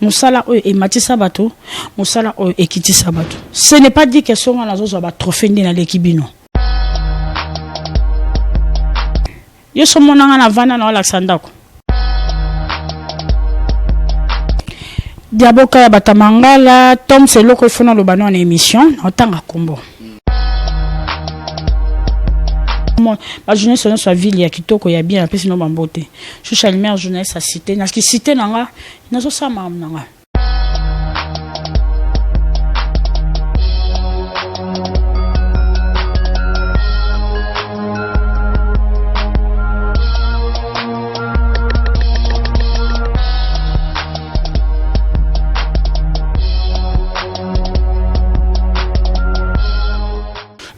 musala oyo ematisa bato musala oyo ekitisa bato. Ce n'est pas dit que songa nazo ba trophée na l'équipe. Yo somonanga na vana na Alexandako. Diaboka ya batamangala Tom seloko ifuna lo bano na émission otanga kombo. Ba journaliste na sa ville ya kitoko ya bien apesi no bambote. Choucha lumière journaliste a cité na ki cité nanga nazo sama nanga.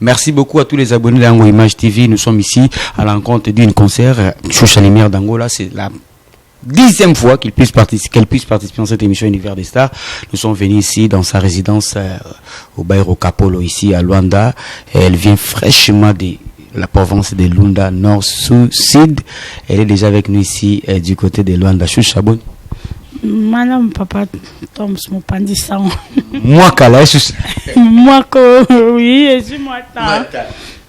Merci beaucoup à tous les abonnés d'Ango Image TV. Nous sommes ici à l'encontre d'une concert. Choucha Lumière d'Angola, c'est la 10e fois qu'elle puisse participer dans cette émission Univers des Stars. Nous sommes venus ici dans sa résidence au Bairro Capolo, ici à Luanda. Elle vient fraîchement de la province de Lunda, nord, sud. Elle est déjà avec nous ici du côté de Luanda. Choucha Bon. Madame papa Tom mon pandisa. Moi kala Choucha. Moi oui, et je moi ta.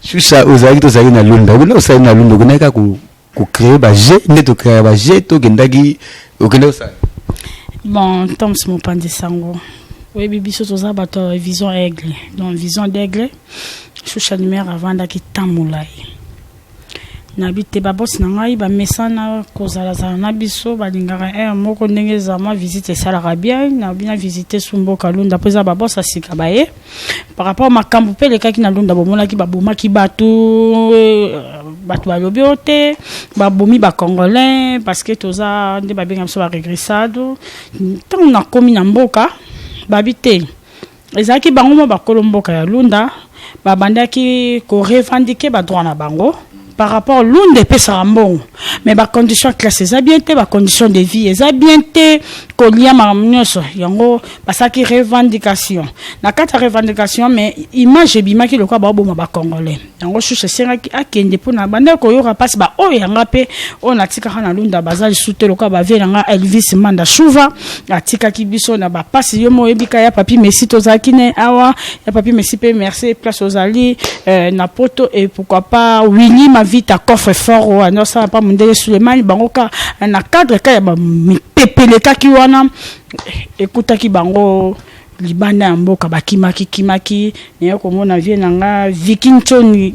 Choucha ozali to zali na Lunda. Kuna ozali na Lunda kuna ku créer ba jet neto créer ba jet to gendagi okende osali. Bon, Tom mon pandisa ngo. Oui bibi so toza bato vision aigle. Donc vision d'aigle. Choucha lumière avant daki tamulai. Nabite babos na ngai ba mesana kozala za na biso balingaka moko ndenge za ma visite sala bien na bien visiter Sumbo Kalunda pesa babos asika baye par rapport makambo pe le kaki na Lunda bomona ki baboma ki batu balobi ote babomi ba congolais parce que toza nde babenga so ba regressado tant na komi na mboka babite ezaki bango mo ba kolomboka ya Lunda babandaki ko revendiquer ba droit na bango par rapport à l'une des pesarambons, mais les conditions de classe, les bien les conditions de vie, les bien qu'il y a marmignos, yango, parce que revendication. Na quatre revendication, mais image bima qui le quoi babo ma congolais. Yango je sais à qui pour na bande ko yora passe ba o yanga pe on a tika na lunda bazali souté le quoi ba velanga Elvis Manda Chouva, a tika ki biso na ba passe yo mo ebika ya papi Messi tozakine awa, ya papi Messi pe merci place aux ali na poto et pourquoi pas Willy vite à coffre fort non ça pas mon Suleiman bangoka na cadre ka ya ba pepeleka ki wana écoute ki bango libanda mboka bakimaki ne ko mona vie nanga Vikintoni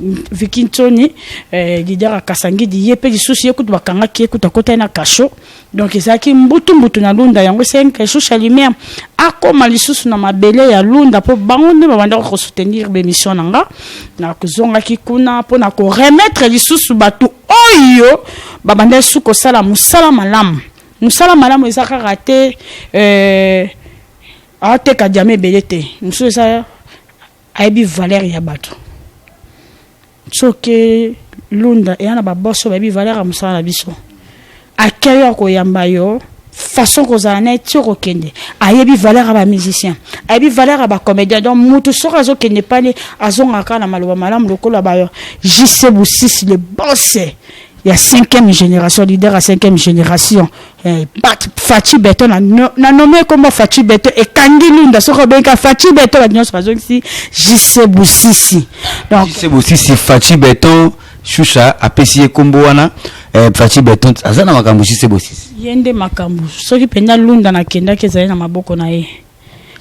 leader Kasangi di yepe disusi écoute bakanga ki écoute kota na kasho donc ezaki mbutu na Lunda yango 5 Choucha lumière akoma lisusu na mabele ya Lunda po bango nde babanda ko soutenir l'émission nanga na kozonga ki kuna po na ko remettre lisusu batu oyo babanda suko sala musala malamu ezaka raté ate ka jamais belete muso ça aibi valeur ya bato soke Lunda et ana ba bosso aibi valeur a musala na biso akaya ko yamba yo façon ko za na tiro kende aibi valeur ba musicien aibi valeur ba comédien donc mutu soko zo kende pale azonga kana maloba malamu lokola ba yo JC Boussisi le boss. Il y a 5e génération, leader à 5e génération. Fachi Beto, na nommé comme Fachi Beto et Kandi Lunda, ce que Fachi Beto, la nuance, par exemple, ici, JC Boussisi. Donc, JC Boussisi, Fachi Beto, Choucha, Apesi Komboana, Fachi Beto, Azana Makambu, JC Boussisi. Yende Makambu, ce qui pena Lunda na Kenda, Kezaï na Maboko na e.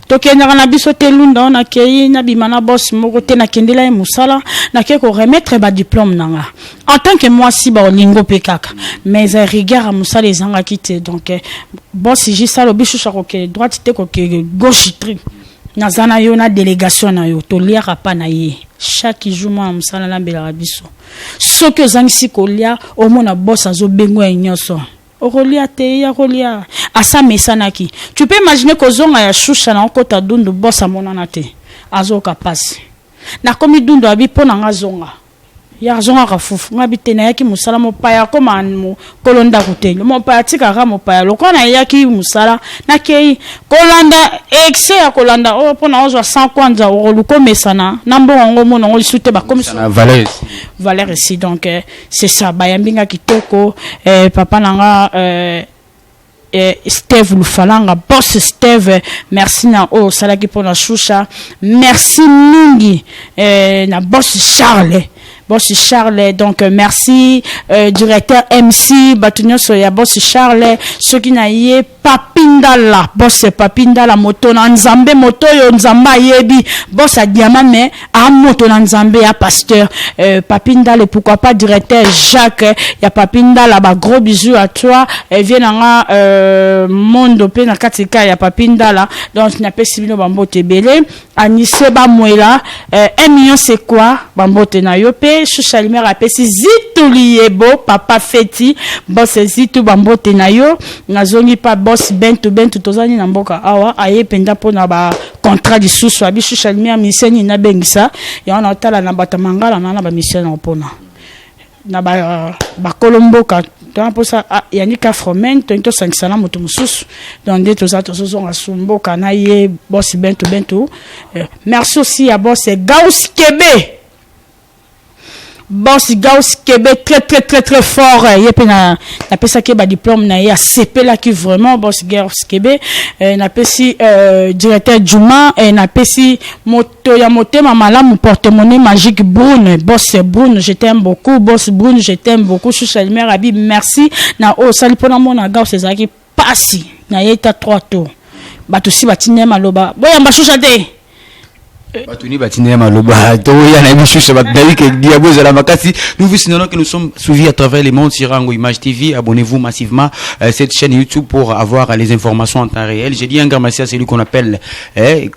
Tokenda na biso te Lunda on akei na bimana boss moko te na kendela e musala na ke ko remettre ba diplôme nanga en tant que moi si ba olingo pekaka mais à rigueur à musala ezanga kite donc boss ji sala biso chako ke droite te ko ke gauche tri na zana yo na délégation na yo to liara pa na ye chaque jour moi musala na bela biso so que zangisi ko lia au mona boss azo bengo e nyoso Rolia te ya rolia asa mesanaki tu peux imaginer que zonga ya Choucha na okota dundu bossa monana te azoka passe na komi dundu abi pona nga zonga ya zonga kafufu ngabi te na yaki musala mo paya koma mo kolonda kutelo mo paya tika ka mo paya lokona yaki musala na kei kolanda exe ya kolanda o pona ozo 100 kwanza o luko mesana na mbongo mo ngo lisute ba comme ça valeur ici donc c'est ça bayambinga kitoko papa nanga Steve Lufalanga, boss Steve, merci na o salaki pour la choucha, merci mingi na boss Charles. Boss Charles, donc merci directeur MC Batunyo Soya, boss Charles, ceux qui n'a yé Papindala, boss Papindala moto na Nzambe moto yo Nzamba yebi, boss a diamant mais a moto na Nzambe a pasteur Papindala, pourquoi pas directeur Jacques, ya Papindala, ba gros bisous à toi, vient na Mondo pe na katika ya Papindala, donc na pesibino bambote belé, Anissé ba mwela, 1 million c'est quoi bambote na yope. Choucha Lumière a pesi zitu liebo papa feti boss zitu bambote na yo nazongi pa boss bentu tozani na mboka awa aye penda pona ba contrat lisusu abi Choucha Lumière miseni na bengisa ya na tala na batamangala na ba mission na pona na ba kolomboka donc pour ça yanika fromen to sankisana moto mususu donc de toza tozonga sumboka na ye boss bentu merci aussi à boss Gauss Kebe. Boss Gauss Québec très fort yepe na pesa ke ba diplôme na ya CP là qui vraiment boss Gauss Québec na pesi directeur Juma na pesi moto ya motema malamu porte-monnaie magique Brune boss Brune je t'aime beaucoup boss Brune je t'aime beaucoup Choucha Lumière abi merci na o sali pona mona Gauss ezaki pasi na yeta 3 tours bato si batine maloba boya mbashusha te Batuni batine maloba to ya na mishusha batali ke diaboza la makasi. Nous vous signalons que nous sommes suivis à travers les mondes sur Ango Image TV. Abonnez-vous massivement cette chaîne YouTube pour avoir les informations en temps réel. J'ai dit un grand merci à celui qu'on appelle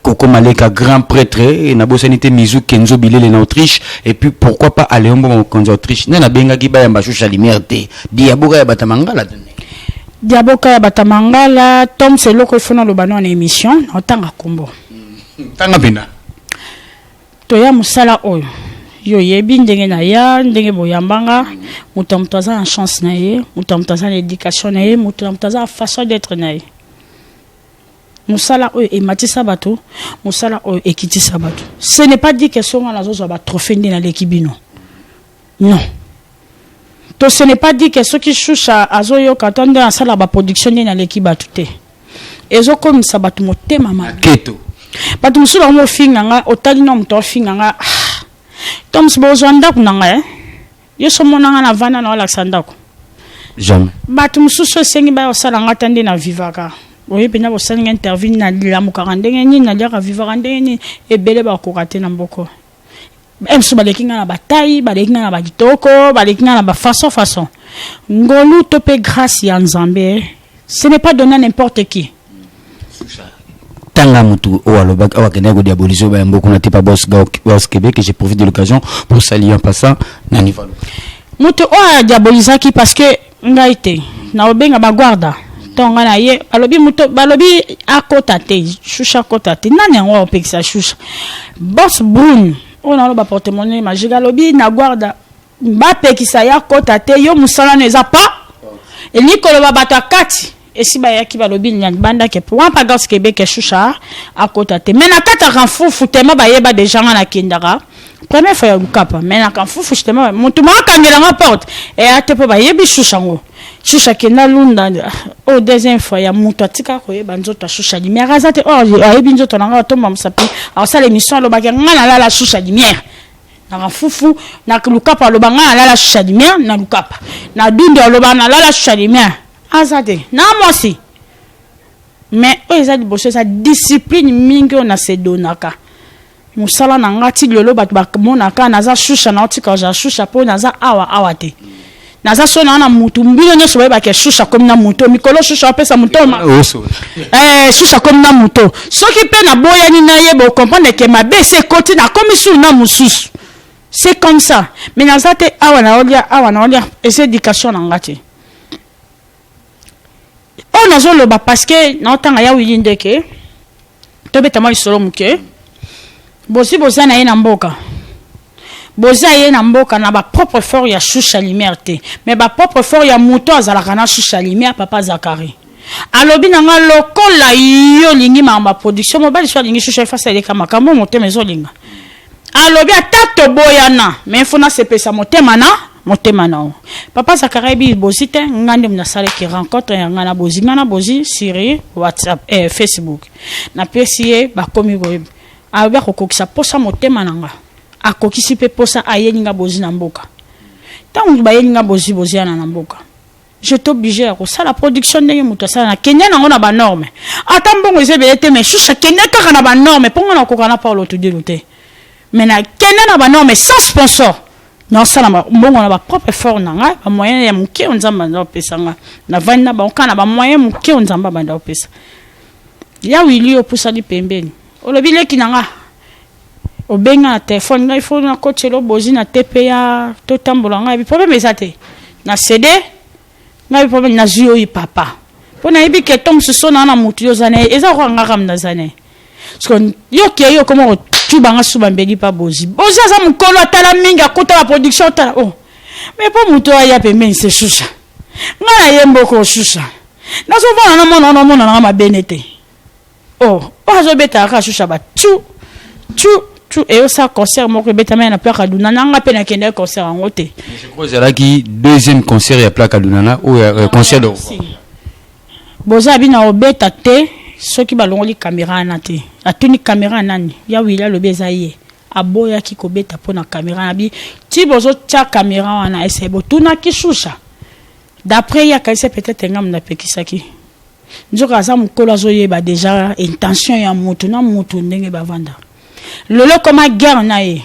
Koko Maleka, grand prêtre et na bosanité Mizu Kenzo Bilele en Autriche et puis pourquoi pas aller en Autriche. Na benga ki ba ya Choucha Lumière te diaboka ya batamangala. Diaboka ya batamangala Tom c'est loko fona lo bano en émission otanga kombo. Tanga bina. Toya musala oyo yo yebi ndenge na ya ndenge boyambanga mutamutaza en chance na ye mutamutaza l'éducation na ye mutamutaza façon d'être na ye musala oyo ematisa bato musala oyo ekitisa bato ce n'est pas dit que songa nazo ba trophée ndina lekibino non to ce n'est pas dit que ceux qui Choucha azoyo katande en sala ba production ndina lekibatu te ezo comme ça bato motema maketo bato musu ba mo finganga otali no mto finganga tom sbo zonda kunanga yo somonanga na vana na Alexander ko jamais bato musu so sengi ba osala ngata ndi na vivaka oye pena bo salinga interview na lamuka ndenge ni na liaka vivaka ndenge ni ebele ba ko kate na mboko emsu balekinga na bataille balekinga na bakitoko balekinga na ba façon ngolu tope grâce ya Nzambe ce n'est pas donné à n'importe qui Tanga mutu o alobak awa kenego diabolizo ba mboko na tipa boss Gauss Québec et j'ai profité de l'occasion pour saluer en passant na niveau mutu o diabolizaki parce que ngaite na obenga ba guarda tonga na ye balobi mutu balobi akota te Choucha kota te nani ngo opekisa Choucha boss Brune on a ba porte-monnaie magique alobi na guarda ba pekisa ya kota te yo musala neza pa eli koloba bato akati et si bayaki balobi nyan banda ke pour pas Gauss Québec Choucha à côté te mais na kata ranfufu tema bayeba déjà na kindara première fois ya lukapa mais na kanfufu tema mutu makangela nga porte et atepo bayebi Choucha ngo Choucha kenda lunda au deuxième fois ya mutu atika koyeba nzoto Choucha Lumière azate ayebi nzoto nanga tomba musapi alors ça l'émission lobaka ngana la Choucha Lumière na ranfufu na lukapa lobanga la Choucha Lumière na lukapa na dundo lobana la Choucha Lumière azate na mosi mais eza liboso sa discipline mingi on a se donaka musala na ngati lelo bat ba monaka naza Choucha na otika ja Choucha po naza awa te naza sona na mutu mbilo nyo soba ke Choucha comme na mutu mikolo Choucha pesa mutu Choucha comme na mutu soki pe na boya ni na yebo comprendre que ma baisse côté na commission na mususu c'est comme ça mais naza te awa na olia et c'est éducation na ngati on a zolo ba parce que na otanga ya wilinde ke to beta ma solo muke bosi bozana ye na mboka boza ye na mboka na ba propre fort ya Choucha Lumière te mais ba propre fort ya muto azalaka na Choucha Lumière papa Zakari alobi nanga lokola yo lingi ma production mobile so lingi Choucha face ele kama makambo motema ezolinga alobi atato boyana mais fona se pesa motema na motema na o papa Zakaria bi bozi te ngande na sale ki rencontre ya ngana bozi sur WhatsApp Facebook na pesiye ba komi boye abe kokokisa posa motema nanga akokisi pe posa ayeninga bozi na mboka tangu ba yeninga bozi ana na mboka je suis obligé à ça la production ndenge muto ça na Kenya na ngona ba norme atambongo ezebelete mais choucha Kenya kaka na ba norme ponga na kokana par l'autre diluté mais na Kenya na ba norme sans sponsor non ça na mbongo na ba propre effort na nga ba moyen ya muke onzamba na pesa nga na vanda ba okana ba moyen muke onzamba banda pesa ya wili opusa di pembeni olobile kinanga obenga na téléphone nga il faut na kotelo bozi na TPA to tambola nga bi problème ezate na CD na bi problème na zuyo yi papa pona ibi ke tom so na na mutu yo zane eza ko nga kam na zane parce que yo ke yo comment tu banga suba mbeli pa bozi aza mukolo atala mingi akota la production tala oh mais pas mutu ya pembeni c'est choucha nga na yembo ko choucha na so vona na mona na ma benete oh ozo beta ka choucha ba tu et ça concert moko betama na plaque Kaduna nanga pe na kende concert en ngote je crois c'est là qui deuxième concert ya plaque Kaduna ou concert de boza bina obeta te soki balongoli caméra na te atuni caméra nani ya wila lobeza ye aboya ki kobeta pona caméra na bi ti bozo tia caméra wana ese botuna ki shusha d'après ya kaise peut-être ngam na pekisaki nzoka za mukolo azoyeba déjà intention ya mutu na mutu ndenge bavanda lolo koma guerre na ye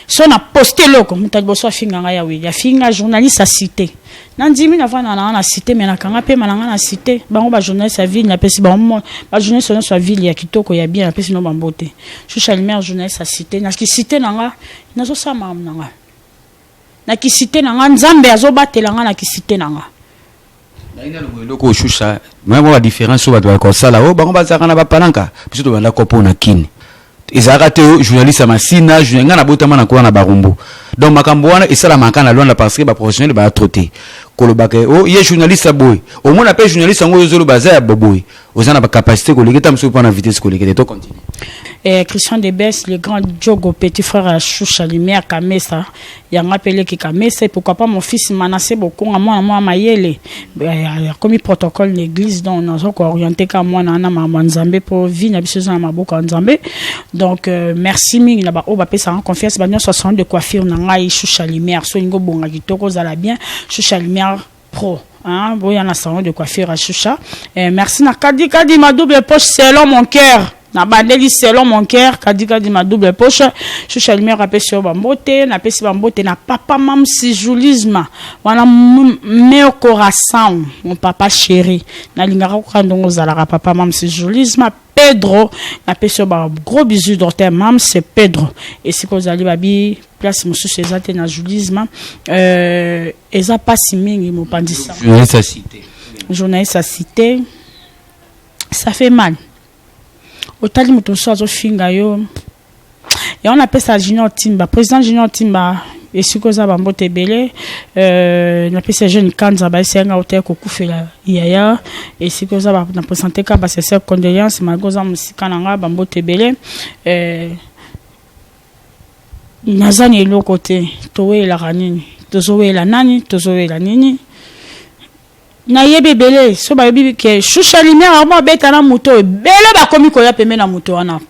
so na posté loko mutali boso finga nga ya wi ya finga journaliste a cité nandimi na vana na cité mais na kanga pe mananga na cité bango ba journaliste ya ville na pesi ba journaliste na ville ya kitoko ya bien na pesi no bambote Choucha Lumière journaliste a cité na ki cité nanga na zo sama nanga na ki cité nanga nzambe azobatela nga na ki cité nanga Naina loko Choucha même la différence sur ba ko sala o bango ba zakana ba palanka biso to banda kopo na kini ezarate journaliste masina journaliste na botama na kwa na barumbu donc makambo wana esala makana lona parce que ba professionnel ba trotter kolobaka o ye journaliste boy au moins appelle journaliste ngo yozolo baza ya boboy ozana ba capacité ko leketa mso pa na vitesse ko leketa to continue Christian Debes le grand Diogo petit frère à Choucha Lumière Kamesa yanga appelé ki Kamesa pourquoi pas mon fils Manassé Bokonga moi mayele comme protocole l'église donc nous sommes orienté comme moi na maman Nzambe pour vie na biso na maboka Nzambe donc merci mingi na ba o ba pesa en confiance ba 60 de coiffure na ngai Choucha Lumière so ngo bonga kitoko zala bien Choucha Lumière pro hein boya na salon de coiffure à Choucha merci na kadi ma double poche selon mon cœur na bandeli selon mon cœur kadi ma double poche Choucha Lumière rappelle sur bambote na pesi bambote na papa mam si joulisme wana meu coração mon papa chéri na lingara ko kandongo zala papa mam si joulisme Pedro na pesi ba gros bisous docteur mam c'est Pedro et si ko zali babi place monsieur César na joulisme eza pasi mingi mo pandisa journaliste à cité ça fait mal otali muto so azofinga yo ya on appelle ça Junior Timba président Junior Timba esiko za bambote belé na pesa jeune kanza ba senga hotel ko kufela yaya esiko za ba na présenter ka ba ses condoléances magoza musika nanga bambote belé nazani lo côté towe la ranini tozowe la nani tozowe la nini na yebe belé so ba yebi ke Choucha Lumière mo beta na moto belé ba komi ko ya peme na moto wana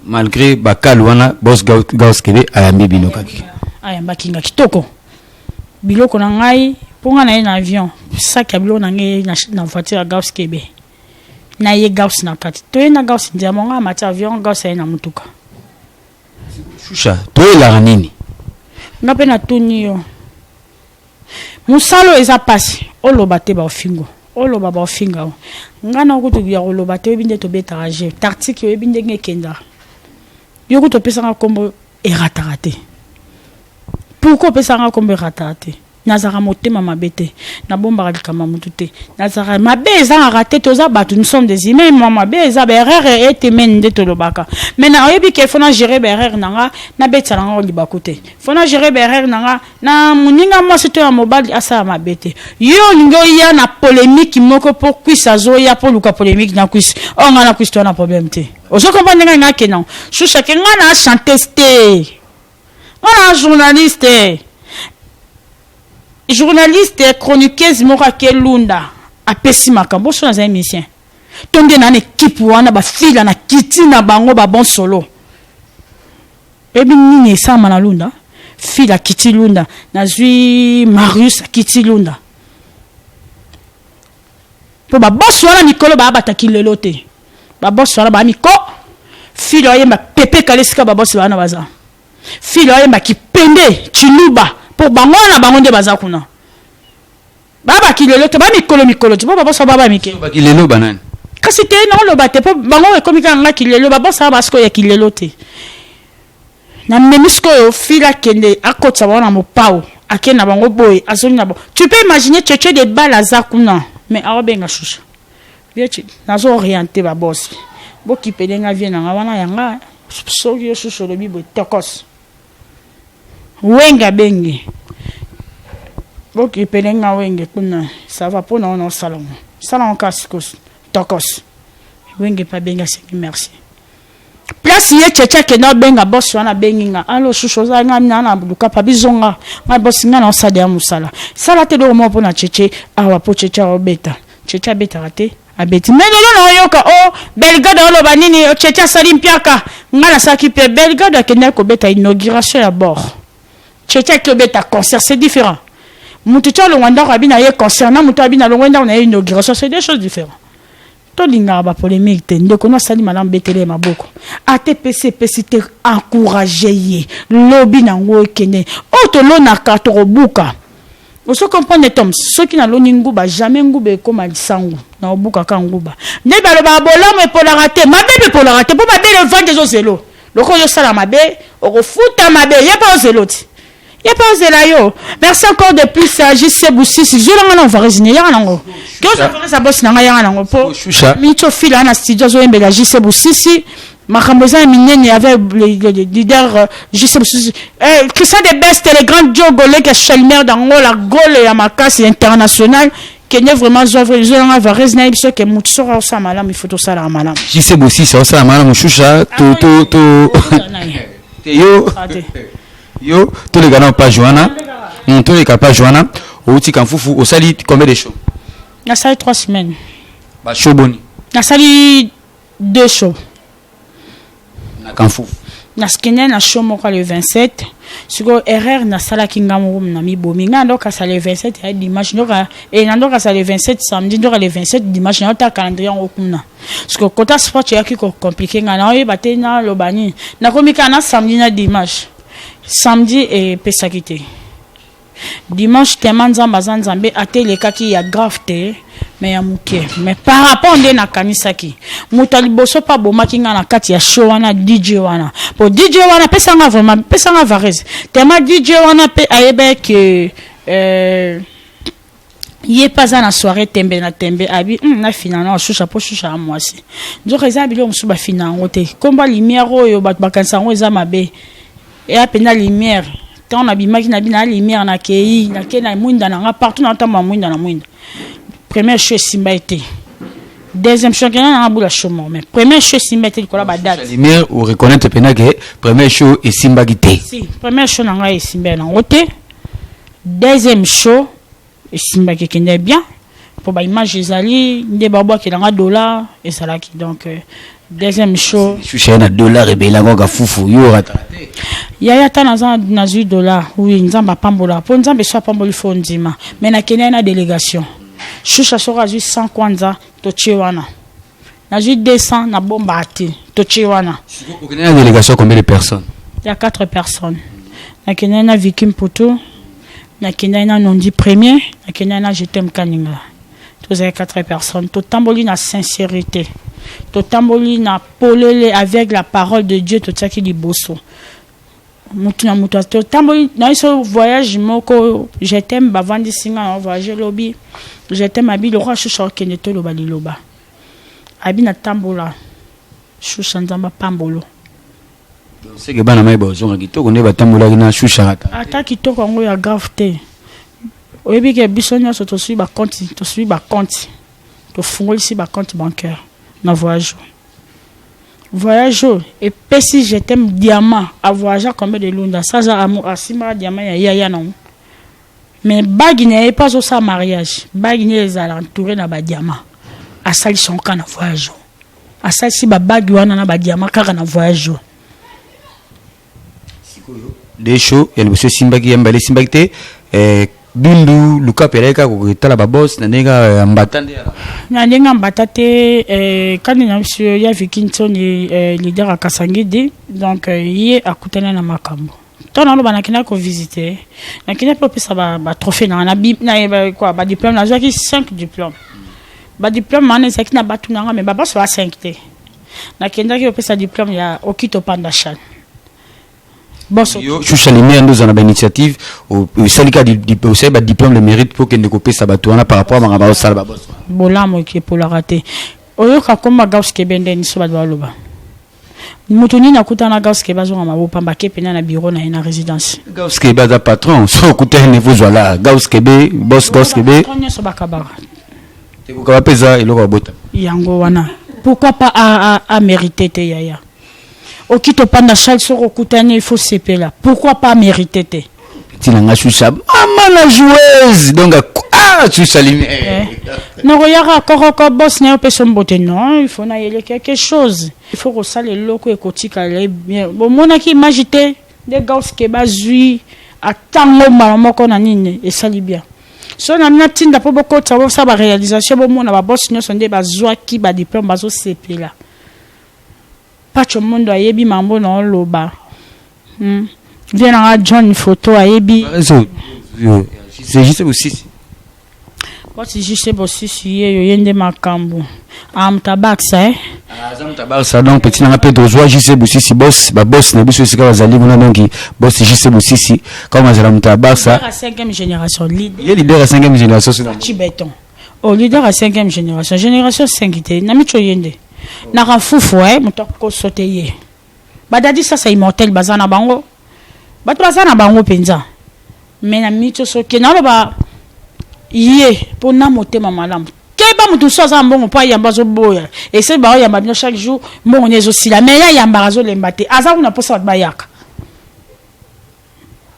malgré bakal wana boss Gauss Kebe ayambi binoka ayamba kinga kitoko biloko na ngai ponga na en avion sac ya biloko na ngai na voiture ya Gauss Kebe na ye Gauss na kati to na Gauss ndia monga mati avion Gauss na mutuka Choucha to la nini ngape na tuni yo musalo eza pasi oloba te ba ofingo oloba ba ofinga ngana okutu ya oloba te binde to beta raje tartiki yo binde ngekenda yo kuto pesa nga kombo eratarate pourquoi pesa nga kombo eratarate nazara motema mabete na bomba likama mutute nazara mabeza raté toza batu nous sommes des humains mama beza berere et mende to lobaka mais na oyebi ke fona gérer berere nanga na betsa nanga libakote fona gérer berere nanga na muninga mo seto ya mobali asa mabete yo ngo ya na polémique moko pour kwisa zo ya pour luka polémique na kwis on na kwis to na problème te ozo comprendre nga kenan Choucha ke nga na chanter Voilà, journaliste. Journaliste, chroniqueuse, Morake Lunda. A Pessimaka. Bon, sur les émissions. Tonde na équipe wana ba fila na kiti na bango ba bon solo. Ebi nini sa mana Lunda? Fila kiti Lunda. Nazui Marius kiti Lunda. Po ba boss wana Mikolo ba bataki lelo te. Ba boss wana ba Miko. Fila yemba pepe kalesika ba boss wana baza. Fila yemba ki pende chiluba po bango na bango nde baza kuna. Baba ki lelo te ba Mikolo te po ba boss baba Mike. Ba ki lelo banane. Kasi te non lo bate po bango ekomi kanga ki lelo ba boss ba basko ya ki lelo te. Na memisko yo fila kende akotsa wana mo pao akena bango boy azoni bo. Tu peux imaginer tchétché de balles à zakuna. Mais abenga shusha bieti nazo orienter ba boss bo kipelenga vie na wana yanga soki yo shusha lobi bo tokos wenga bengi bo kipelenga wenge kuna ça va pour non salon kasikos tokos wenge pa benga c'est merci place ye tchétché ke na benga boss wana benginga allo shusha za ngana na buka pa bizonga ma boss ngana on sadia musala sala te do mo pona tchétché awa po tchétché obeta tchétché beta raté abeti mais non yoka oh Belgrade olo banini tchétché sali mpiaka ngana saki pe Belgrade ke na ko beta inauguration à bord tchétché ke beta concert c'est différent mutu tchalo wanda rabina ye concert na mutu abina lo wanda na inauguration c'est des choses différentes. To linga ba polémique te ndeko no sali malam betele maboko ATPC pesite encourager ye lobby na ngo kene o to lona ka to buka o so comprendre tom ceux qui na loni nguba jamais ngube ko malisangu na obuka ka nguba ne ba lo ba bolamo pour la rater mabe pour la rater pour mabe le vent des zelo loko yo sala mabe o ko futa mabe ya pas zeloti ya pas zelayo. Merci encore de plus à JC Boussisi je la on va résigner ya nango que ça fait ça boss na ya nango po micho fila na studio zo embela JC Boussisi makamboza minene avec le leader JC Boussisi que ça des best les grands jogolais que Chalmer dans la gole ya makasi international que ne vraiment zo va résigner biso que mutso sa malam il faut tout ça la malam JC Boussisi ça malam choucha to yo tous les gars n'ont pas Joanna tous les gars pas Joanna au petit kanfoufou au sali combien de shows na sali 3 semaines ba show boni na sali 2 shows na kanfoufou na skene na show moko le 27 siko erreur na sala kingamu na mibomi ngando ka sala le 27 ya dimanche ndoka et nando ka sala le 27 samedi ndoka le 27 dimanche na ta calendrier okuna siko kota sport ya ki ko compliqué ngana oyi batena lobani na komika na samedi na dimanche samedi et pesakite dimanche tellement nzamba nzambe atelekaki ya grave te mais ya muke mais par rapport nde na kanisaki mutali boso pa bomaki nga na kati ya show wana DJ wana po DJ wana pesanga vraiment pesanga varese tellement DJ wana pe ayebe que yé pas na soirée tembe na tembe abi na finana shusha po shusha mwasi nzo eza bilo musuba finango te komba lumière oyo bat bakansa ngo eza mabe et à peine la lumière tant on a bimaki na bina lumière na kei na kena mwinda na partout na tamba mwinda na mwinda première chose simba été deuxième chose na bula chomo mais première chose simba été ko la ba date lumière ou reconnaître pena que première chose et simba gité si première chose na ngai simba na ngote deuxième chose et simba qui kende bien pour ba image ezali nde babo ki na dollar et salaki donc deuxième show chucha na dollar et belango ka fufu yo raté ya ta na $, oui nzamba pambola po nzambe so pamboli fondima mais na Kenya na délégation chucha sera juste 100 kwanza to chiwana na juste 200 na bomba ati to chiwana au Kenya na délégation combien de personnes il y a 4 personnes na Kenya na Vicky Mputu na Kenya na Nondi premier na Kenya na Jetem Kaninga tous les 4 personnes to tamboli na sincérité to tamboli na polele avec la parole de Dieu to tsaki liboso mutu na mutu to tamboli na so voyage moko je t'aime bavandi singa na voyage lobby je t'aime abi le roi choucha kende to loba liloba abi na tambola choucha nzamba pambolo c'est que bana mai bozo kitoko ne batambola na choucha ata kitoko ngo ya grave te oyebi ke biso nyonso to suivi ba compte to fungolisi ba compte bancaire na voyage voyage et puis si je t'aime diamant à voyager combien de lunda ça ça amour asima diamant ya non mais bague n'est pas au sa mariage bague n'est à l'entourer na ba diamant à ça ils sont quand na voyage à ça si ba bague wana na ba diamant car na voyage des shows et le monsieur Simbagi Yambale Simbagite Bindu Luka Pereka ko tala ba boss na nenga mbatande na nenga mbatate quand na monsieur ya Vikinson leader à Kasangidi donc yé akutana na makambo tona lo banakina ko visiter na kina pe ça ba trophée na bib na quoi ba diplôme na jaki 5 diplômes ba diplôme na c'est qui na batu na mais ba boss wa 5 té na kenda ki pe sa diplôme ya Okito Pandachan. Choucha Lumière nous en a initiative au syndicat du diplôme de mérite pour que ne copie sa batouna par rapport à Marabao Salba. Bolamo qui est pour la rater. Oyoka comme Gauss Kebende ni soba loba. Mutuni na kutana Gauss Kebazo ma bopamba kepena na bureau na ina résidence. Gauss Kebaza patron so kuter niveau voilà Gauss Kebe boss Gauss Kebe. On so bakabara. Te ko pesa eloko bota. Yango wana. Pourquoi pas à mériter te yaya. Okito Pandachan soro kutane il faut CP là. Pourquoi pas mériter te? Tinanga Choucha. Maman la joueuse donc Choucha Lumière. Non regarde koroko boss ne peut se mbote non, il faut na yele quelque chose. Il faut que ça les locaux et kotika les bien. Bon mona ki imagité des gars qui bazui à tango malamoko na nini et ça li bien. So na mina tinda po boko tsawo sa ba réalisation bo mona ba boss ne sonde bazwa ki ba diplôme bazo CP là. Pas tout le monde a yebi mambo non loba. Viens à John photo a yebi. C'est juste aussi. Bon c'est juste aussi si yende makambo. Am tabak ça eh. Am tabak ça donc petit na peu de joie juste aussi si boss ba boss na biso sika bazali mona donc boss c'est juste aussi si comme azala am tabak ça. La 5e génération leader. Il est leader à 5e génération sur Tibeton. Au leader à 5e génération, génération 5 té na micho yende. Na rafufu mutako sauter badadi ça c'est immortel bazana bango batu bazana bango penza mais na mito soke na ba yé pour na motema malamu keba mutu so za mbongo pa yamba zo boya et c'est ba yamba bien chaque jour mbongo nezo sila mais ya yamba zo lembate aza kuna posa ba yaka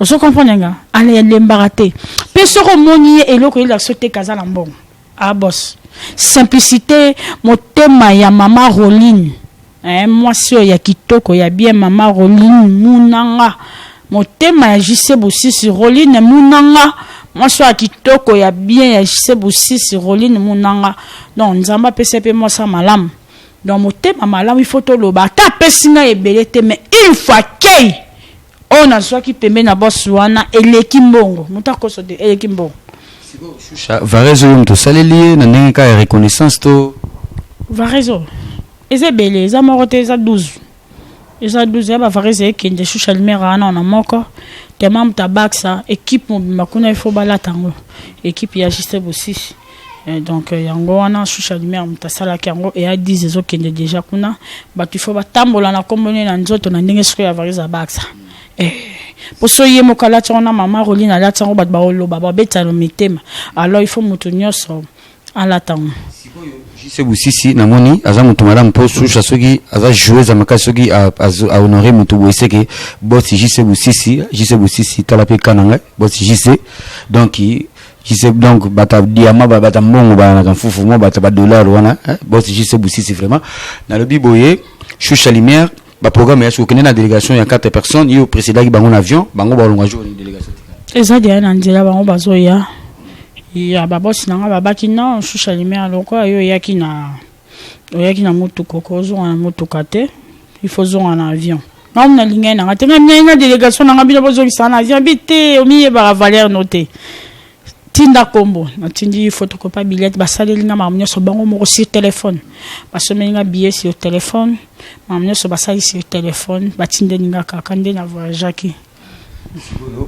oso comprendre nga ale lembaraté pe soko moni eloko il a sauté kaza na mbongo ah boss simplicité motema ya mama Roline moi sio ya kitoko ya bien mama Roline munanga motema ya JC Bosisi Roline munanga moi sio ya kitoko ya bien ya JC Bosisi Roline munanga donc nzamba PCP moi ça malam donc motema malam il faut to loba ta pesina ebelete mais une fois kei on a soit qui pembe na boss wana eleki mbongo mutako so de eleki mbongo. Varezo yomto saleli na nenga ka reconnaissance to Varezo ezebele za morote za 12 eza 12 ya ba Varezo kende Choucha Lumière ana na moko te mam tabak sa équipe makuna il faut bala tango équipe ya juste Bosisi donc yango wana Choucha Lumière mutasala kango et a 10 ezo kende déjà kuna ba tu faut batambola na kombone na nzoto na ndenge siko ya Varezo baksa pour so yé mokala tsona mama Roline ala tsango bat ba olo baba betalo mitema alors il faut mutunyo so ala tango JC Bosisi na moni aza mutu madame po Choucha soki aza jouer za makasoki a honorer mutu boiseke boss JC Bosisi tala pe kananga boss JC donc JC donc bata diama bata mbongo bana na fufu mo bata ba dollar wana boss JC Bosisi vraiment na le biboye Choucha Lumière ba programme ya sokene na délégation ya 4 personnes yo précédent ki bango na avion bango ba longa jour ni délégation eza dia na nzela bango bazoya ya babosi nanga babaki na Choucha Lumière loko yo yaki na mutu kokozo na mutu kate il faut zonga na avion non na linga na ngatenga na délégation na ngabino bozo kisana avion bité omiye ba valeur noté tinda kombo na tindi photocopie billet basale linga mamnyo so bango mo sur téléphone basome linga billet sur téléphone mamnyo so basali sur téléphone batinde linga kakande na voyage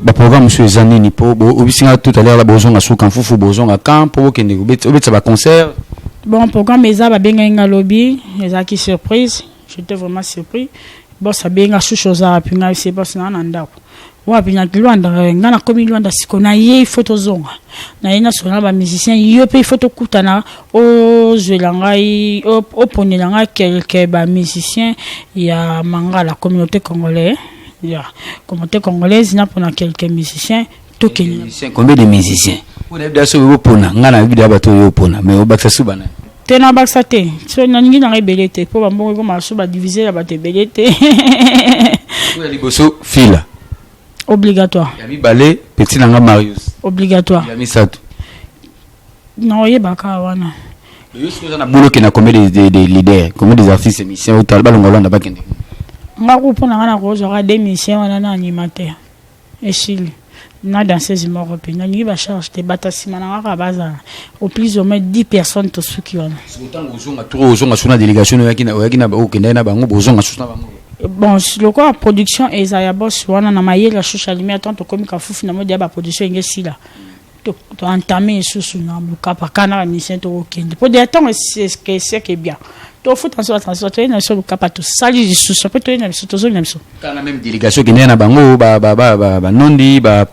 ba programme monsieur Zanini po obisinga tout à l'heure la bozonga souka fufu bozonga camp po kende obetsa ba concert bon programme eza ba benga nga lobby eza ki surprise j'étais vraiment surpris bon ça benga chouchoza pinga c'est pas na ndako wapi na Luanda nga na komi Luanda siko na ye photo zonga na ye na sona ba musicien yo pe photo kutana o zelangai o ponelanga quelque ba musicien ya manga la communauté congolaise ya communauté congolaise na pona quelques musiciens to Kenya. Combien de musiciens? On a d'asso yo pona nga na bida bato yo pona mais o baksa subana tena baksa te so na ningi na rebelete po ba mbongo ko ma so ba diviser la ba te belete ou ya liboso fila obligatoire. Yami balé petit nanga Marius. Obligatoire. Yami sato. Non, yé baka wana. Yo ce que na boulot qui na combien de leaders, combien des artistes musiciens au talba longolo na bakende. Nga ko pona ngana ko zora des musiciens wana na animateur. Et chili. Na danseuse moko pe na ngi ba charge te batasima na ngaka baza. Au plus au moins 10 personnes to suki wana. Autant ozonga trop ozonga suna délégation yakina ba okenda na bango bozonga suna bango. Bon, le quoi production et Zaya Boss wana na maye la choucha lumière tant comme ka fufu na modi ba production ngesi la to entamer susu na buka pa kana ni sento okende pour des temps c'est que bien to faut attention to na so buka pa to sali susu peut to na so to zo na so kana même délégation qui na bango ba nondi ba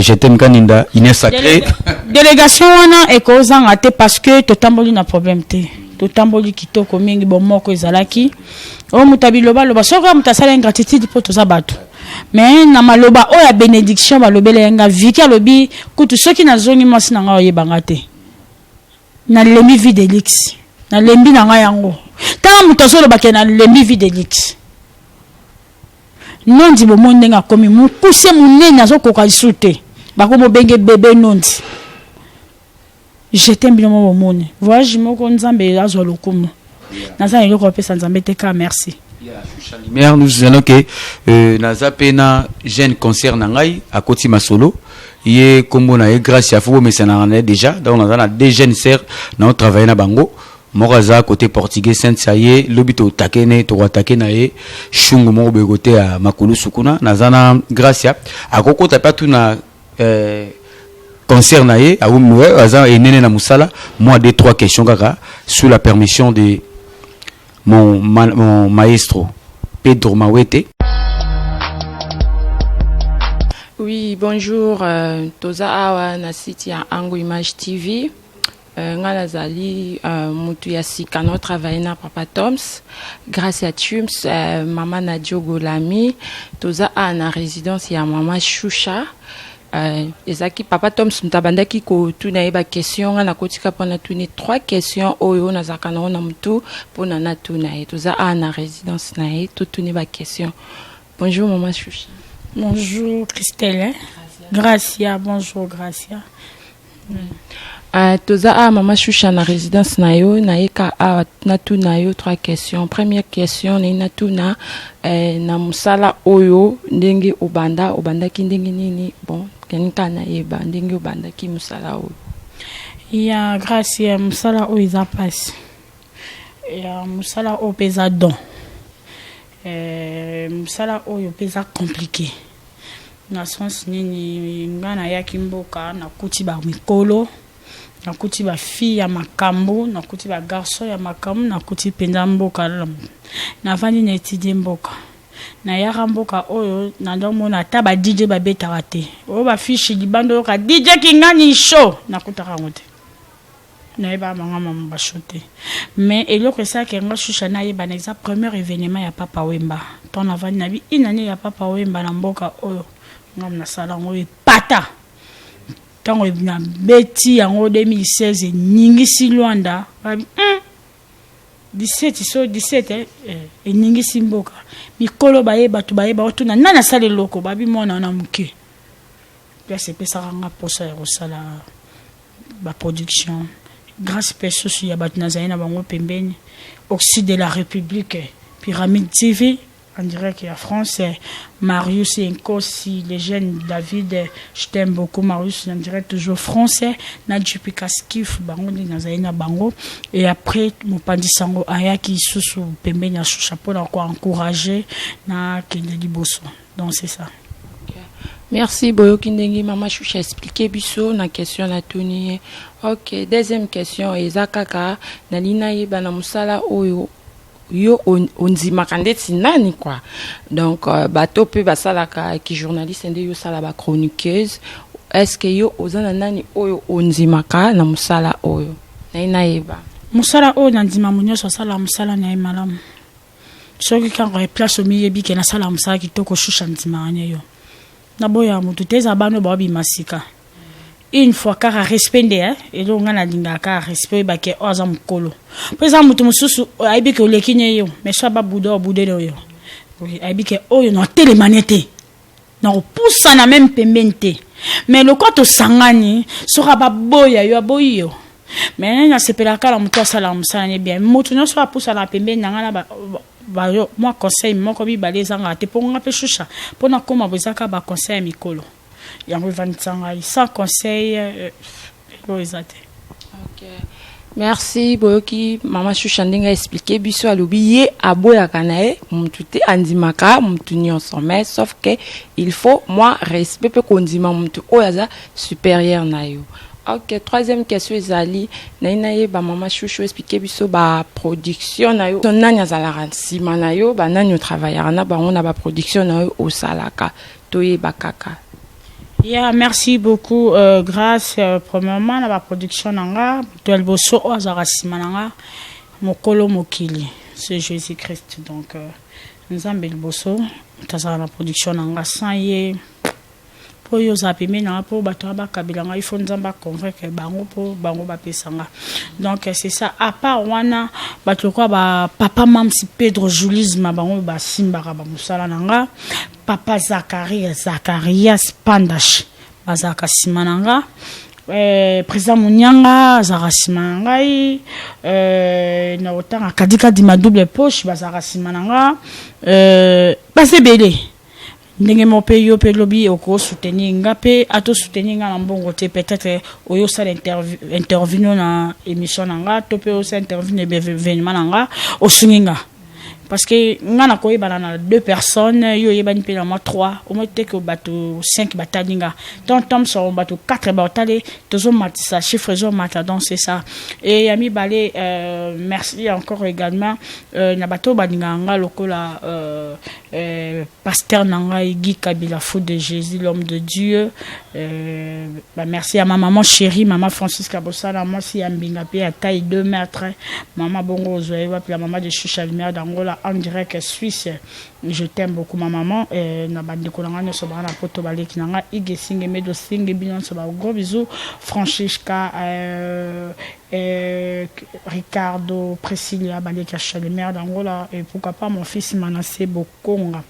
jetem kaninda ine sacré délégation wana e ko zanga te parce que to tamboli na problème te to tamboli kitoko mingi bon moko ezalaki o mutabiloba loba soka mutasala ingratitude pour to zabatu mais na maloba o ya bénédiction ba lobele nga viki alobi kutu soki na zongi mwasi na nga oyebanga te na lembi Videlix na lembi na nga yango tanga mutaso loba ke na lembi Videlix nondi bomonde nga komi mukuse munene azokoka lisute bakomo benge bébé nondi j'étais bien mon monde voyage moko nzambe azwa lokumu naza eloko pesa nzambe te ka merci. Lumière nous allons que naza pena jeune concert nangai à Koti Masolo yé kombo na grâce à fo mais ça na déjà donc on a des jeunes sœurs na travailler na bango moraza côté portugais sainte saye lobito takene to attaquer na ye shungu mo be côté à makulu sukuna nazana grâce à kokota pas tout na concert na ye a umwe aza enene na musala moi deux trois questions kaka sous la permission de mon maestro Pedro Mawete. Oui, bonjour. Toza awa na site ya Ango Image TV. Nga nazali mutu ya sika no travailler na Papa Toms. Grâce à Tums, Mama Nadio Golami. Toza a na résidence ya Mama Choucha. Ezaki Papa Toms mutabandaki ko tuna eba question na kotika pona tuni 3 questions oyo na zakana na mutu pona na tuna e toza a na résidence na e to tuni ba question. Bonjour Maman Choucha. Bonjour Christelle. Gracia, bonjour Gracia. Toza a Maman Choucha na résidence na yo na eka a na tuna yo 3 questions. Première question na tuna na musala oyo ndenge obanda ki ndenge nini bon kenikana yeba ndenge obanda ki musala oyo ya grâce ya musala oyo eza passe ya musala oyo peza don musala oyo peza compliqué na sens nini ngana yaki mboka na kuti ba mikolo na kuti ba fille ya makambo na kuti ba garçon ya makambo na kuti penza mboka na vandi na étudier mboka na yaka mboka oyo na ndomona ta ba DJ ba betaka te o ba fiche libando ka DJ kingani show na kutaka ngote na eba manga mamba chote mais eloko ça que nga Choucha na yeba na exemple premier événement ya Papa Wemba ton avant na bi inane ya Papa Wemba na mboka oyo ngam na sala ngoy pata tango na beti yango 2016 ningisi Luanda 17 ningisi mboka mikolo bayeba tu bayeba otuna nana sale loko babi mona na muke place pesa nga posa ya sala ba production grâce pesos ya batuna zaina bango pembeni Oxy de la République Pyramide TV en direct à France, Marius et Nkosi, les jeunes David, je t'aime beaucoup Marius, en direct toujours français, Nadji Pikaskif, Bango de Nazaina Bango, et après mon pandisango Aya qui sous pembe na sous chapeau na quoi encourager na Kendeli Bosso. Donc c'est ça. Merci Boyo Kindengi Mama Choucha expliquer biso na question na Tony. OK, deuxième question ezakaka na lina yeba na musala oyo yo onzima kandeti nani quoi. Donc bato pe basalaka ki journaliste ende yo sala ba chroniqueuse. Est-ce que yo ozana nani oyo onzimaka na musala oyo? Na inayeba. Musala oyo na ndima munyoso sala musala na malamu. Soki quand place au milieu bi ke na sala musala kitoko shusha ndima yo. Na boya mutu teza bano ba bimasika. Une fois car respecter et donc on a dit car respect ba ke oza mukolo. Pesa mutu mususu aibi ke olekinye yo, mais so ba budo yo. Oui, aibi ke oyo no telemanete. Na poussa na même pembente. Mais le quoi to sangani sera ba boya yo boyo. Mais na sepela kala mutu sala musala bien. Mutu no so poussa na pembente na ba moi conseil moko bi balezanga te ponga pe shusha pona koma bozaka ba conseil mikolo yango vanitsanga sans conseil exact. OK. Merci boyoki mama shusha ndinga expliquer biso alobi ye aboya kanae mtu te andimaka mtu nyonso mais sauf que il faut moi respect pe kondima mtu oyaza supérieur na yo. OK, troisième question ezali na inaye ba mama chouchou expliquer biso ba production na yo nani azalaka nsima na yo ba nani travaillera na ba on a ba production na yo au salaka toye bakaka. Yeah, merci beaucoup grâce premièrement na ba production nanga to elboso o azara nsima nanga mokolo mokili c'est Jésus-Christ donc nzambe elboso tazara na production nanga sans ye po yo zapime na po bato ba kabilanga il faut nzamba convaincre bango po bango ba pesanga. Donc c'est ça à part wana bato kwa ba papa mamsi Pedro Julisme bango ba simbara ba musala nanga papa Zacharias Pandash bazaka simananga président Munyanga zaka simananga na otanga kadika di ma double poche bazaka simananga basebele ndenge mo pe yo pe lobi oko soutenir ngape ato soutenir nga na mbongo te peut-être oyo sa interview na émission nanga to pe o sa interview na événement nanga o sunginga parce que ngana ko yeba na 2 personnes yo yeba ni pe na moi 3 au moins te que bato 5 batalinga donc tom so bato 4 batale tozo matisa chiffre zo mata donc c'est ça et yami balé merci encore également na bato baninga nga lokola pasteur nanga Guy Kabila fou de Jésus l'homme de Dieu bah merci à ma maman chérie maman Francisca Bossala moi si ambinga pe à taille 2 mètres maman bongo zoeva puis la maman de Choucha Lumière d'Angola en direct Suisse. Je t'aime beaucoup ma maman na bande kolanga no sobana na poto baleki nanga igesinge medo singe binon soba gros bisous Francisca Ricardo Priscilla baleki Choucha Lumière d'Angola et pourquoi pas mon fils Manassé Bokonga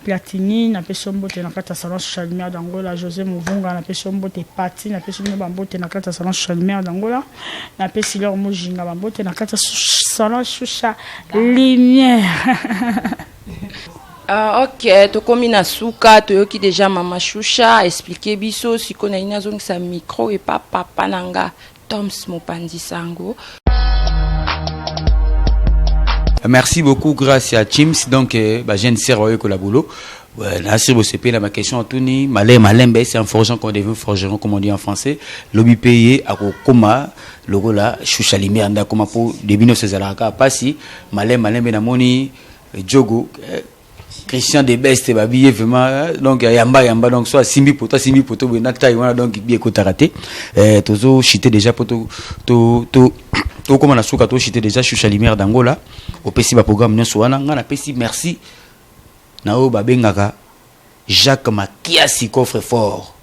Platini na pesombote na kata salon Choucha Lumière d'Angola José Mouvunga na pesombote Pati na pesombote bambote na kata salon Choucha Lumière d'Angola na pesileur Mojinga bambote na kata salon Choucha Lumière. OK, to komi na suka to yoki déjà mama Choucha expliquer biso siko na ina zong sa micro et pas papa nanga Toms Mopandi Sango. Merci beaucoup, grâce à Chims. Donc, j'ai une sœur au Kolabolo. Nassir Bosepe, ma question à Tony. Malembe, c'est un forgeron qu'on devient forgeron, comme on dit en français. Lobby payé à Koma, logo là, Choucha Lumière, anda comme pour début de ces alaka. Pas si, Malembe, Namoni, Djogo, Christian de Best, babillé vraiment. Donc, Yamba, donc, soit Simbi Poto, Benata, donc, bien Kotarate. Tozo, chité déjà pour to comme on a souka to chité déjà Choucha Lumière d'Angola au PC ba programme nyonso wana ngana pesi merci na o babengaka Jacques Makiasi coffre fort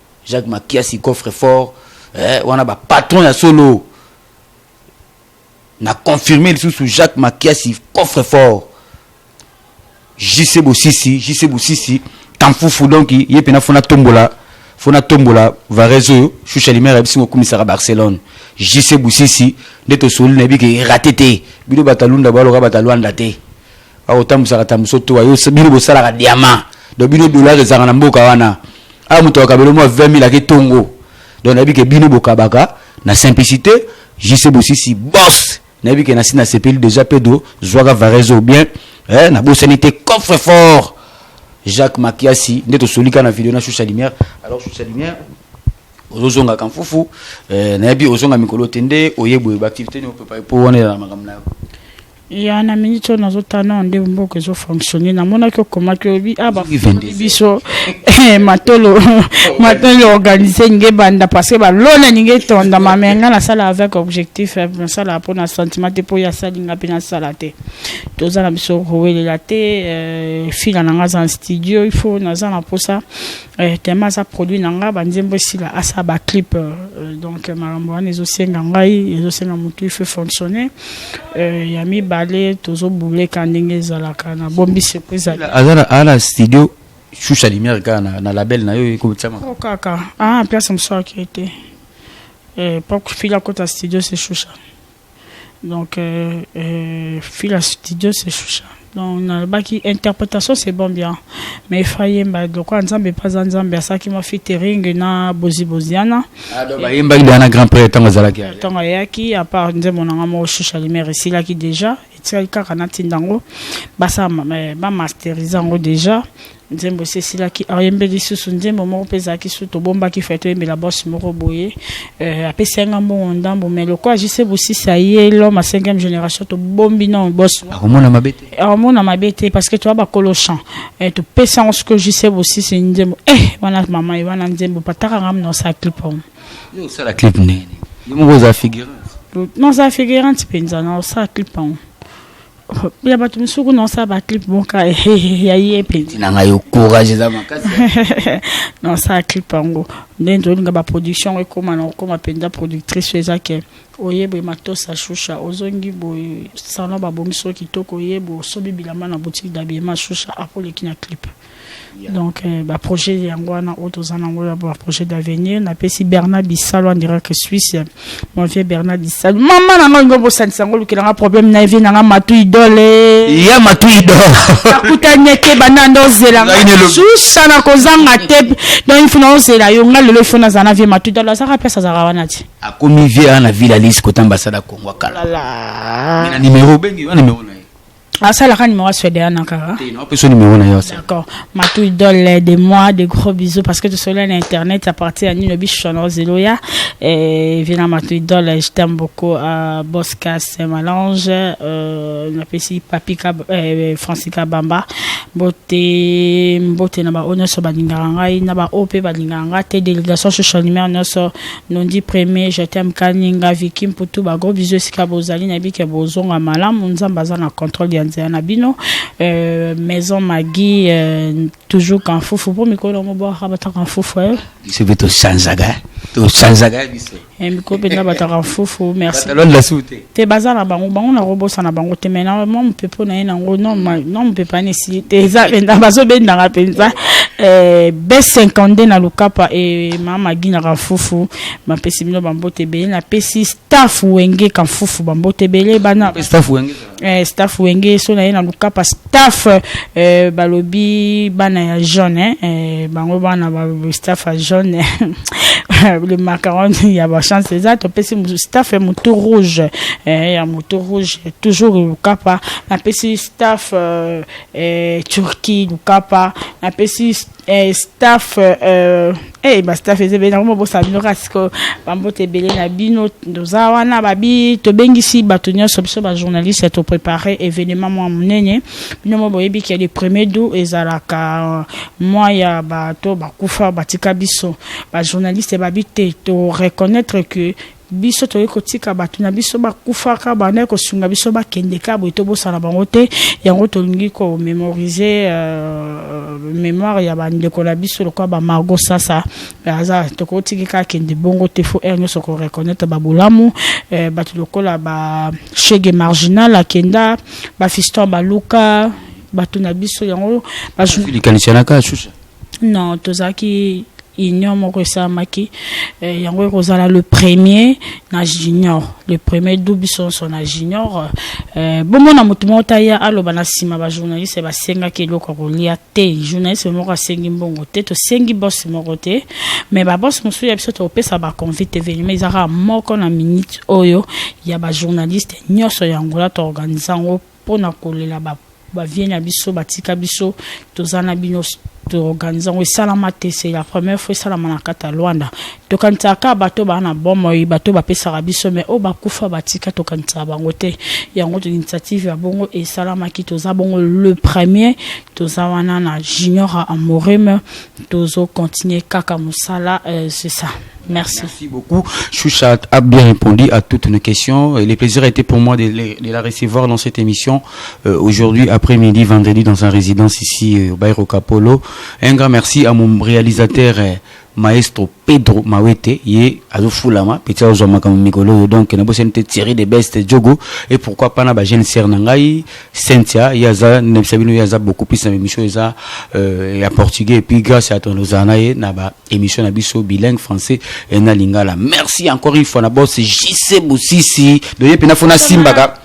wana ba patron ya solo na confirmer le sous Jacques Makiasi coffre fort JC Bosisi Tamfoufou donc il pena fona tombola va réseau Choucha Lumière abisi commissaire à Barcelone JC Boussisi neto soli na bi ke ratété bino batalunda baloka batalwanda te autant musaka musoto ayo bino bosala ka diamant do bino dollar ezanga na mboka wana a muto akabelo mo 20 000 ke tongo donc na bi ke bino bokabaka na simplicité JC Boussisi boss na bi ke na sina sepeli déjà Pedro Zouaga Varezo bien na bosanité coffre fort Jacques Makiasi neto soli kana vidéo na Choucha Lumière alors Choucha Lumière ozonga kamfufu na bi ozonga mikolo tende oyebo activité ne peut pas pour on est dans makamna Il y a un ami qui nous a dit que ça fonctionne. Na mona que comment que biso matolo organiser nge banda parce que ba lona nge tonda mamenga na sala avec objectif na sala pour na sentiment pour ya sala nga pena sala te. Toza na biso rowele la te fila na nga en studio il faut na za na posa tellement ça produit na nga banzembo sila asa ba clip donc marambo na ezosenga ngai ezosenga mutu il faut fonctionner ya mi balé tozo boule kandenge zalaka na bombi surprise ala studio Choucha Lumière na label na yo ko tsama kaka place mso qui était pour fila kota studio c'est Choucha donc fila studio c'est Choucha donc na baki interprétation c'est bon bien mais fayemba donc nzambe pas nzambe ça qui m'a fait terring na boziana donc bayemba il na grand prêtre ngazalaki tango yaki à part nzembo na ngamo Choucha Lumière ici là qui déjà et kaka na tindango basa ba masterizango déjà nzembo c'est là qui ayembeli susu nzembo moko peza ki suto bomba ki feto embela boss moko boye apesenga mbongo ndambo mais le quoi je sais aussi ça y est l'homme à 5e génération to bombi non boss akomona mabete parce que tu as ba kolochan to pesa ce que je sais aussi c'est nzembo wana mama wana nzembo pataka ngam no sa clip yo ça la clip nene yo mo za figurant non ça figurant penza non ça clip il y a pas de soucis non ça va clip bon cas il y a y est na ngayo courage za makasi non ça clip ngo ndendo nga ba production comme penda productrice eza ke oyebo matosa Choucha ozongi boy sana ba bomiso kitoko yebo so bibilama na boutique d'habillement Choucha apole kina clip donc ba projet yangwana otozana ngo ba projet d'avenir na pesi Bernard Bissalo en direct Suisse mon vieux Bernard Bissalo maman na ngo bo sansango lukela problème na vie na matu idole ya matu idole akutanyeke banando zela Choucha na kozanga te donc il faut na zela yo nga lelo faut na zana vie matu idole ça rappelle ça zawana ti akomi vie na ville alice ko ambassadeur Congo kala la numéro bengi wana numéro ça la numéro suédois nakara non peut son numéro na yo d'accord matu idole de moi de gros bisous parce que tout cela sur internet à partir à Nino Bichon Zeloya et vient matu idole je t'aime beaucoup à Boscas Malange na pesi Papika Francisca Bamba boté na ba honneur so balinganga na ba op balinganga te délégation Choucha Lumière noso nondi premier je t'aime kaninga Vikim Putu ba gros bisous sika bozali na bike bozonga malamu nzamba za na contrôle ya nzana bino maison Magui toujours quand foufou pour mikolo mo bo habata quand foufou c'est veto sanzaga biso miko penda bataka foufou merci batalon la soute te bazala bango na robosa na bango te maintenant mon pepo na ina ngo non peut pas nécessiter te za benda bazo benda nga penza B50 na lukapa et mama gina ka foufou ma pesi bino bambote belé na pesi staff wenge kan foufou bambote belé bana staff wenge so na ina lukapa staff balobi bana ya jaune bango bana ba staff ya jaune le macaron il y a ba chance ça to pesi staff moto rouge ya moto rouge toujours lukapa na pesi staff Turquie lukapa na pesi staff ba staff ezebe na mo bosa bino kasiko bambote belé na bino doza wana babi to bengisi bato nyonso biso ba journaliste to préparer événement mo munene bino mo boyebi ki le premier dou ezalaka moi ya bato bakufa batika biso ba journaliste babi te to reconnaître que biso to ekotika bato na biso bakufaka bana ko sunga biso bakendeka bo to bosala bango te yango to lingi ko mémoriser mémoire ya bande ko la biso lo kwa ba Margot sasa aza to ko tikika kende bongo te fo erno so ko reconnaître ba bolamu bato lokola ba Chege Marginal akenda ba Fiston Baluka bato na biso yango ba Filikanisiana ka Choucha non tozaki Union moko samaki yango kozala le premier na junior le premier double son na junior bomo na mutu mota ya aloba na sima ba journaliste ba senga ke loko kolia te journaliste moko sengi mbongo te to sengi boss moko te mais ba boss musu ya biso to pesa ba convite événement izaka moko na minute oyo ya ba journaliste nyoso yango la to organisango pona kolela ba vienne biso batika biso tozana bino organisons salama te, c'est la première fois salama na kata Luanda to kantaka bato bana bomo bato ba pesa rabiso mais o ba kufa batika to kantaka bango te yango to initiative ya bongo et salama ki to za bongo le premier to za wana na junior amorime to zo continuer kaka musala c'est ça. Merci. Merci beaucoup. Choucha a bien répondu à toutes nos questions. Et le plaisir a été pour moi de la recevoir dans cette émission aujourd'hui après-midi, vendredi, dans sa résidence ici au Bairro Capolo. Un grand merci à mon réalisateur maestro Pedro Mawete, yé azofulama petit azoma comme Mikolo, donc na bosse une série de best Jogo et pourquoi pas na ba jeune sœur nangai Cynthia yaza nebsabino yaza beaucoup plus na émission yaza ya portugais et puis grâce à ton ozanaye na ba émission na biso bilingue français et na lingala. Merci encore une fois na boss JC Bosisi de yepena fona Simbaga.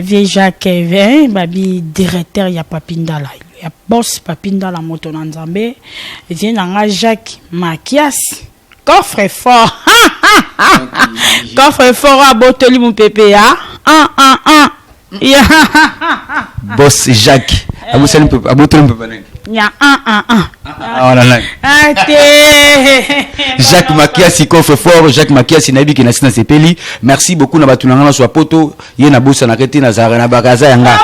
Vieux Jacques babi directeur ya Papindala ya boss Papindala moto na Nzambe vient nanga Jacques Makias coffre fort coffre fort a botoli mon pépé boss Jacques abosel peu abotoli peu banen ya Jacques Makiasi coffre fort Jacques Makiasi nabi ki nasina sepeli. Merci beaucoup na batulanga na swa poto ye na bossa na kete na zara na bagaza yanga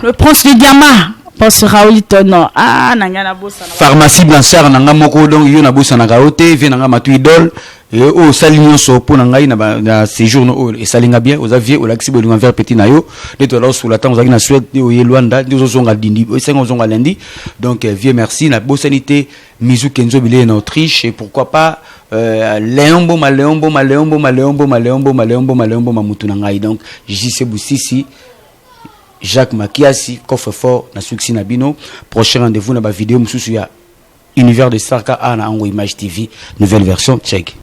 le prince du diamant pense Raoul Tono nanga na bossa na pharmacie Blanchard nanga moko donc yo na bossa na kaote ve nanga matu idole et au salignon so pour nanga na séjour no et salinga bien aux aviez au laxi bolinga vers petit na yo de to là sur la temps na souhaite au Luanda nous zonga dindi au sengo zonga lundi donc vieux merci na bossanité Mizu Kenzo Bilé en Autriche et pourquoi pas Léombo Mamutu nangai donc JC Boussisi Jacques Makiasi coffre fort na succès na bino. Prochain rendez-vous na ba vidéo mususu ya Univers de Star ka na Ango Image TV nouvelle version check.